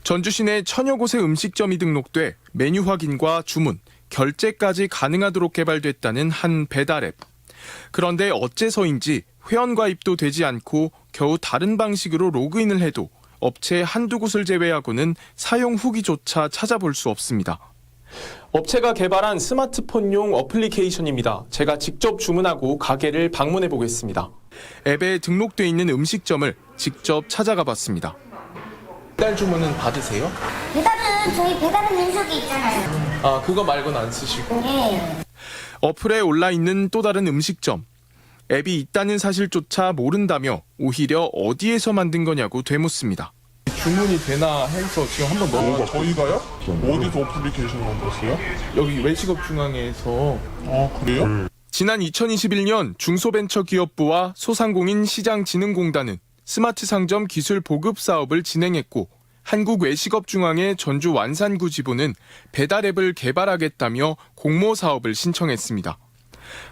전주 시내 천여 곳의 음식점이 등록돼 메뉴 확인과 주문, 결제까지 가능하도록 개발됐다는 한 배달 앱. 그런데 어째서인지 회원가입도 되지 않고 겨우 다른 방식으로 로그인을 해도 업체 한두 곳을 제외하고는 사용 후기조차 찾아볼 수 없습니다. 업체가 개발한 스마트폰용 어플리케이션입니다. 제가 직접 주문하고 가게를 방문해 보겠습니다. 앱에 등록돼 있는 음식점을 직접 찾아가 봤습니다. 배달 주문은 받으세요? 배달은 저희 배달은 인석이 있잖아요. 아, 그거 말고는 안 쓰시고? 네. 어플에 올라있는 또 다른 음식점. 앱이 있다는 사실조차 모른다며 오히려 어디에서 만든 거냐고 되묻습니다. 주문이 되나 해서 지금 한번 넣어봤어요. 저희가요? 어디서 어플리케이션 만들었어요? 여기 외식업중앙에서. 아, 그래요? 지난 2021년 중소벤처기업부와 소상공인 시장진흥공단은 스마트 상점 기술 보급 사업을 진행했고 한국외식업중앙회 전주 완산구 지부는 배달 앱을 개발하겠다며 공모 사업을 신청했습니다.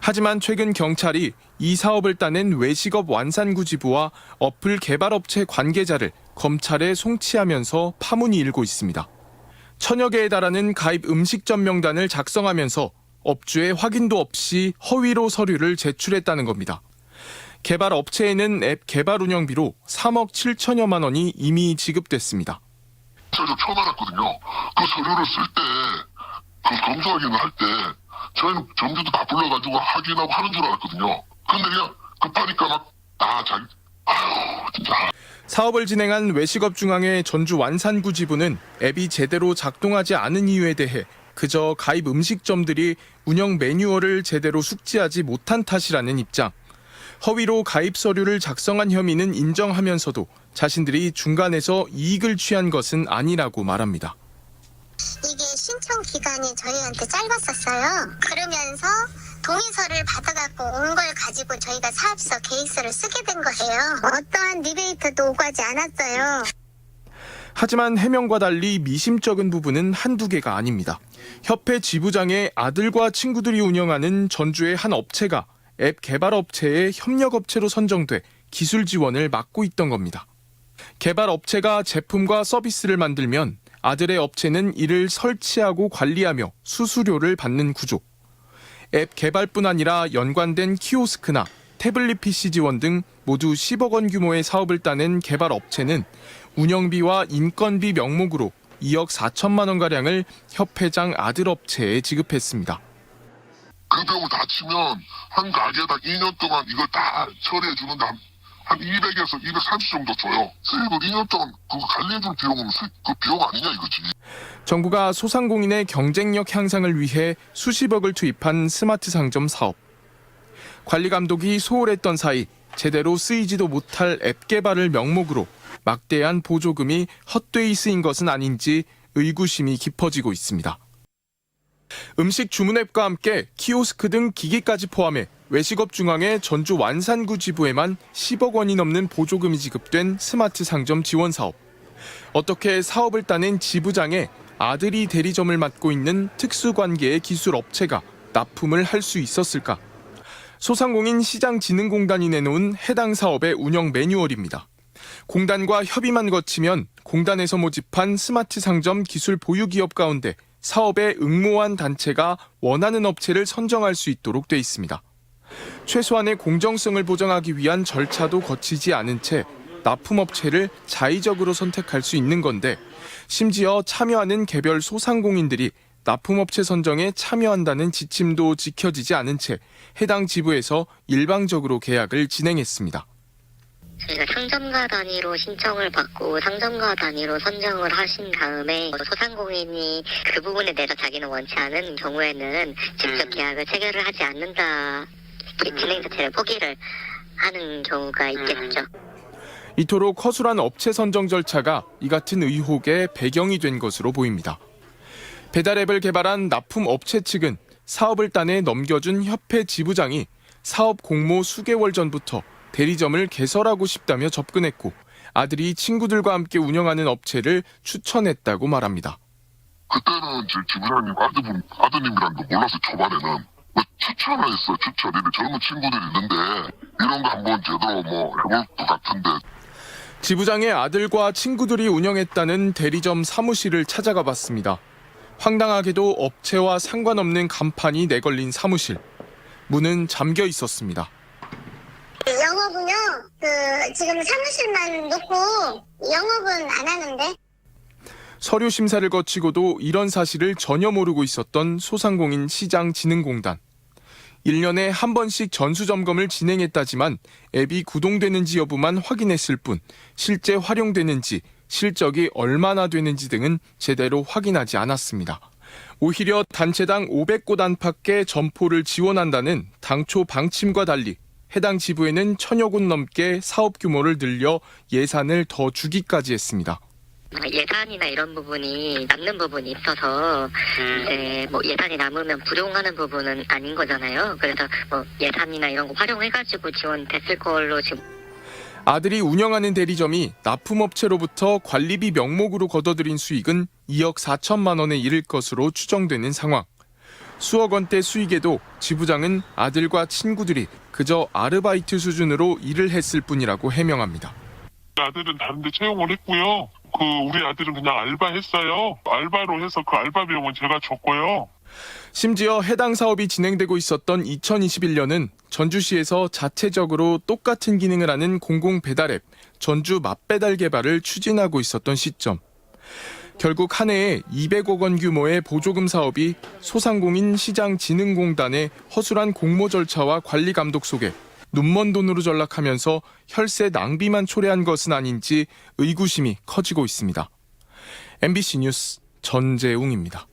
하지만 최근 경찰이 이 사업을 따낸 외식업 완산구 지부와 어플 개발업체 관계자를 검찰에 송치하면서 파문이 일고 있습니다. 천여 개에 달하는 가입 음식점 명단을 작성하면서 업주의 확인도 없이 허위로 서류를 제출했다는 겁니다. 개발 업체에는 앱 개발 운영비로 3억 7천여만 원이 이미 지급됐습니다. 저희도 처음 알았거든요. 그 서류를 쓸 때, 그 검수 확인을 할 때, 저희는 점주도 다 불러가지고 확인하고 하는 줄 알았거든요. 근데 그냥 급하니까 막, 진짜. 사업을 진행한 외식업중앙회 전주 완산구 지부는 앱이 제대로 작동하지 않은 이유에 대해 그저 가입 음식점들이 운영 매뉴얼을 제대로 숙지하지 못한 탓이라는 입장. 허위로 가입 서류를 작성한 혐의는 인정하면서도 자신들이 중간에서 이익을 취한 것은 아니라고 말합니다. 이게 신청 기간이 저희한테 짧았었어요. 그러면서 동의서를 받아갖고 온 걸 가지고 저희가 사업서 계획서를 쓰게 된 거예요. 어떠한 리베이트도 오가지 않았어요. 하지만 해명과 달리 미심쩍은 부분은 한두 개가 아닙니다. 협회 지부장의 아들과 친구들이 운영하는 전주의 한 업체가 앱 개발 업체의 협력업체로 선정돼 기술 지원을 맡고 있던 겁니다. 개발 업체가 제품과 서비스를 만들면 아들의 업체는 이를 설치하고 관리하며 수수료를 받는 구조. 앱 개발뿐 아니라 연관된 키오스크나 태블릿 PC 지원 등 모두 10억 원 규모의 사업을 따낸 개발 업체는 운영비와 인건비 명목으로 2억 4천만 원가량을 협회장 아들 업체에 지급했습니다. 그 병을 다치면 한 가게에다 2년 동안 이걸 다 처리해 주는데 한 200에서 230 정도 줘요. 수입을 2년 동안 그거 관리해 줄 비용은 그 비용 아니냐 이거지. 정부가 소상공인의 경쟁력 향상을 위해 수십억을 투입한 스마트 상점 사업. 관리 감독이 소홀했던 사이 제대로 쓰이지도 못할 앱 개발을 명목으로 막대한 보조금이 헛되이 쓰인 것은 아닌지 의구심이 깊어지고 있습니다. 음식 주문 앱과 함께 키오스크 등 기기까지 포함해 외식업중앙회 전주 완산구 지부에만 10억 원이 넘는 보조금이 지급된 스마트 상점 지원 사업. 어떻게 사업을 따낸 지부장의 아들이 대리점을 맡고 있는 특수관계의 기술 업체가 납품을 할 수 있었을까? 소상공인 시장진흥공단이 내놓은 해당 사업의 운영 매뉴얼입니다. 공단과 협의만 거치면 공단에서 모집한 스마트 상점 기술 보유 기업 가운데 사업에 응모한 단체가 원하는 업체를 선정할 수 있도록 돼 있습니다. 최소한의 공정성을 보장하기 위한 절차도 거치지 않은 채 납품업체를 자의적으로 선택할 수 있는 건데 심지어 참여하는 개별 소상공인들이 납품업체 선정에 참여한다는 지침도 지켜지지 않은 채 해당 지부에서 일방적으로 계약을 진행했습니다. 저희가 상점가 단위로 신청을 받고 상점가 단위로 선정을 하신 다음에 소상공인이 그 부분에 대해서 자기는 원치 않은 경우에는 직접 계약을 체결을 하지 않는다. 진행 자체를 포기를 하는 경우가 있겠죠. 이토록 허술한 업체 선정 절차가 이 같은 의혹의 배경이 된 것으로 보입니다. 배달 앱을 개발한 납품 업체 측은 사업을 따내 넘겨준 협회 지부장이 사업 공모 수개월 전부터 대리점을 개설하고 싶다며 접근했고 아들이 친구들과 함께 운영하는 업체를 추천했다고 말합니다. 그때는 제 지부장님 아드님이랑도 몰라서 초반에는 추천을 했어. 추천. 젊은 친구들이 있는데 이런 거 한번 제대로 해볼 것 같은데. 지부장의 아들과 친구들이 운영했다는 대리점 사무실을 찾아가 봤습니다. 황당하게도 업체와 상관없는 간판이 내걸린 사무실. 문은 잠겨 있었습니다. 영업은요, 지금 사무실만 놓고 영업은 안 하는데. 서류 심사를 거치고도 이런 사실을 전혀 모르고 있었던 소상공인 시장진흥공단. 1년에 한 번씩 전수점검을 진행했다지만 앱이 구동되는지 여부만 확인했을 뿐 실제 활용되는지 실적이 얼마나 되는지 등은 제대로 확인하지 않았습니다. 오히려 단체당 500곳 안팎의 점포를 지원한다는 당초 방침과 달리 해당 지부에는 1000여 곳 넘게 사업 규모를 늘려 예산을 더 주기까지 했습니다. 예산이나 이런 부분이 남는 부분이 있어서 이제 뭐 예산이 남으면 불용하는 부분은 아닌 거잖아요. 그래서 뭐 예산이나 이런 거 활용해가지고 지원됐을 걸로 지금. 아들이 운영하는 대리점이 납품업체로부터 관리비 명목으로 걷어들인 수익은 2억 4천만 원에 이를 것으로 추정되는 상황. 수억 원대 수익에도 지부장은 아들과 친구들이 그저 아르바이트 수준으로 일을 했을 뿐이라고 해명합니다. 아들은 다른 데 채용을 했고요. 우리 아들은 그냥 알바했어요. 알바로 해서 그 알바 비용은 제가 줬고요. 심지어 해당 사업이 진행되고 있었던 2021년은 전주시에서 자체적으로 똑같은 기능을 하는 공공배달앱 전주 맛배달 개발을 추진하고 있었던 시점. 결국 한 해에 200억 원 규모의 보조금 사업이 소상공인 시장진흥공단의 허술한 공모 절차와 관리 감독 속에 눈먼 돈으로 전락하면서 혈세 낭비만 초래한 것은 아닌지 의구심이 커지고 있습니다. MBC 뉴스 전재웅입니다.